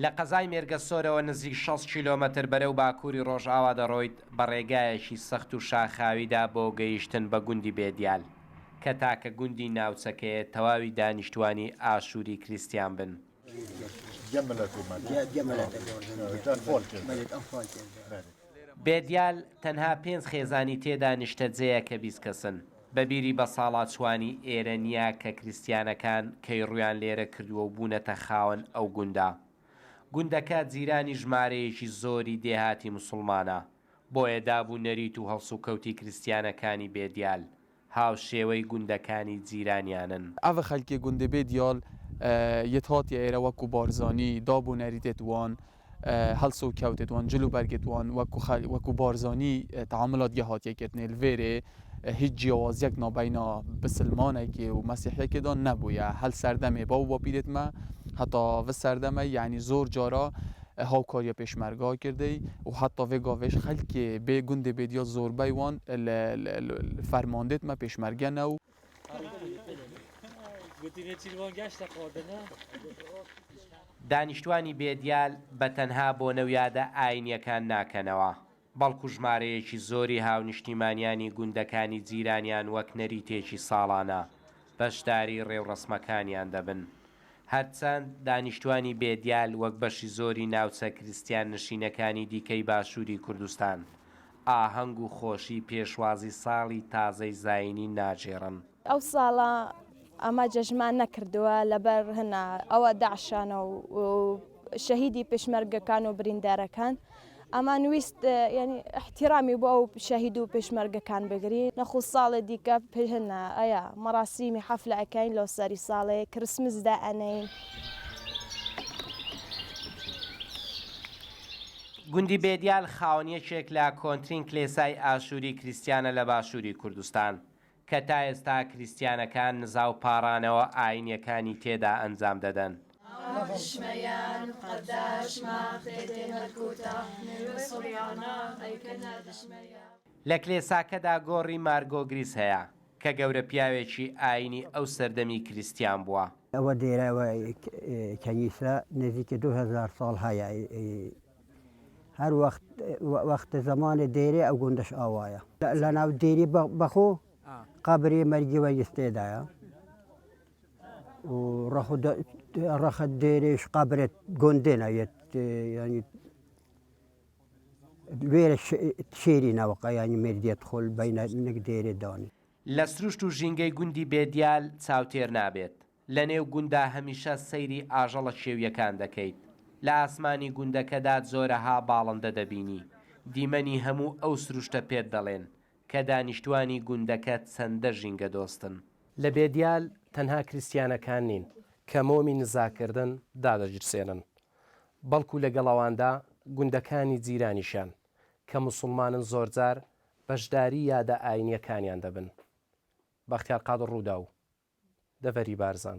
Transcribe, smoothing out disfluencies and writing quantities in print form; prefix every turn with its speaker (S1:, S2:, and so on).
S1: لە قەزای مێرگە سۆرەوە نزیک 6 کیلۆمەتر بەرەو باکووری ڕۆژئاوا دەڕۆیت بە ڕێگایەکی سەخت و شاخاویدا بۆ گەیشتن بە گوندی بێدیال کە تاکە گوندی ناوچەکەیە تەواوی دانیشتوانی ئاشووری کریستیان بن. بێدیال تەنها 5 خێزانی تێدا نیشتەجێیە کە 20 کەسن. بەبیری بە ساڵات چوانی ئێرە نییە کە کریستیانەکان کەی ڕویان لێرە کردووە و بوونەتە خاوەن ئەو گوندە. گوندەکە جیرانی ژمارەیەکی زۆری دێهاتی موسڵمانە، بۆیە دابوو نەریت و هەڵسوکەوتی کریستیانەکانی بێدیال هاوشێوەی گوندەکانی جیرانیانن.
S2: ئەوە خەڵکی گوندی بێدیال یەتهاتی ئێرە وەکو بارزانی دابوو نەریتێت وان هەڵسو کەوتێت وان جلو بەرگێت وان وەکو بارزانی تعاملات گەهاتیەکردنێ لێرێ هیچ جیاوازیەک نابەینا بسلمانێکی و مەسیحێکێدا نەبووە هەل سەردەمێ باو باپیرێتمە هەتا vە سەردەمە یعنی زۆر جارا هاوکاریە پێشمەرگا کردەی و حتا vê gavêj xelkê bê gundê bêdiyal zorbey wan fermandêtme pêşmergene û
S1: دانیشتوانی بێدیال بە تەنها بۆ نەویادە ئاینیەکان ناکەنەوە، بەڵکو ژمارەیەکی زۆری هاونیشتیمانیانی گوندەکانی جیرانیان وەک نەریتێکی ساڵانە بەشداری ڕێوڕەسمەکانیان دەبن. هەرچەند دانیشتوانی بێدیال وەک بەشی زۆری ناوچە کریستیان نشینەکانی دیکەی باشووری کوردستان ئاهەنگ و خۆشی پێشوازی ساڵی تازەی زاینی ناجێڕن.
S3: ئەو ساڵە ئەمە جەژمان نەکردووە لەبەر هەنا ئەوە داعشانە و شەهیدی پێشمەرگەکان و بریندارەکان ئەمان ویست ینی احتیرامی بۆ ئەو شەهید و پێشمەرگەکان بگرین نەخۆ ساڵێ دیکە هەنا ئەیە مەراسیمی حەفلە ئەکەین لەو سەری ساڵێ کرسمسدا ئەنەین.
S1: گوندی بێدیال خاوەنیەکێک لە کۆنترین کلێسای ئاشووری کریستیانە لە باشووری کوردستان کە تا ئێستا کریستیانەکان نزا و پاڕانەوە ئاینیەکانی تێدا ئەنجام دەدەن. لە کلێساکەدا گۆڕی مارگۆگریس هەیە کە گەورە پیاوێکی ئاینی ئەو سەردەمی کریستیان بووە.
S4: ئەوە دێرەوە کەنیسە نزیکە 2000 ساڵ هەیە هەر وەختە زمانی دێرێ ئەو گوندەش ئاوایە لە ناو دێری بەخۆ قبری مەرگی وەیستێدایە و ڕەخت دێرێش قبرێت گوندێنەوێت ینی لێرە شێری نەوەقە ینی مردێت خۆل بەینە نەک دێرێ دانی.
S1: لە سروشت و ژینگەی گوندی بێدیال چاوتێر نابێت. لە نێو گوندا هەمیشە سەیری ئاژەڵە شێویەکان دەکەیت. لە ئاسمانی گوندەکەدا جۆرەها باڵندە دەبینی. دیمەنی هەموو ئەو سروشتە پێت دەڵێن کە دانیشتوانی گوندەکە چەندە ژینگە دۆستن. لە بێدیال تەنها کریستیانەکان نین کە مۆمی نزاکردن دادەجرسێنن، بەڵکو لەگەڵەواندا گوندەکانی جیرانیشان کە موسڵمانن زۆرجار بەشداری یادە ئاینیەکانیان دەبن. بەختیار قادر ڕوودا و دەڤەری بارزان.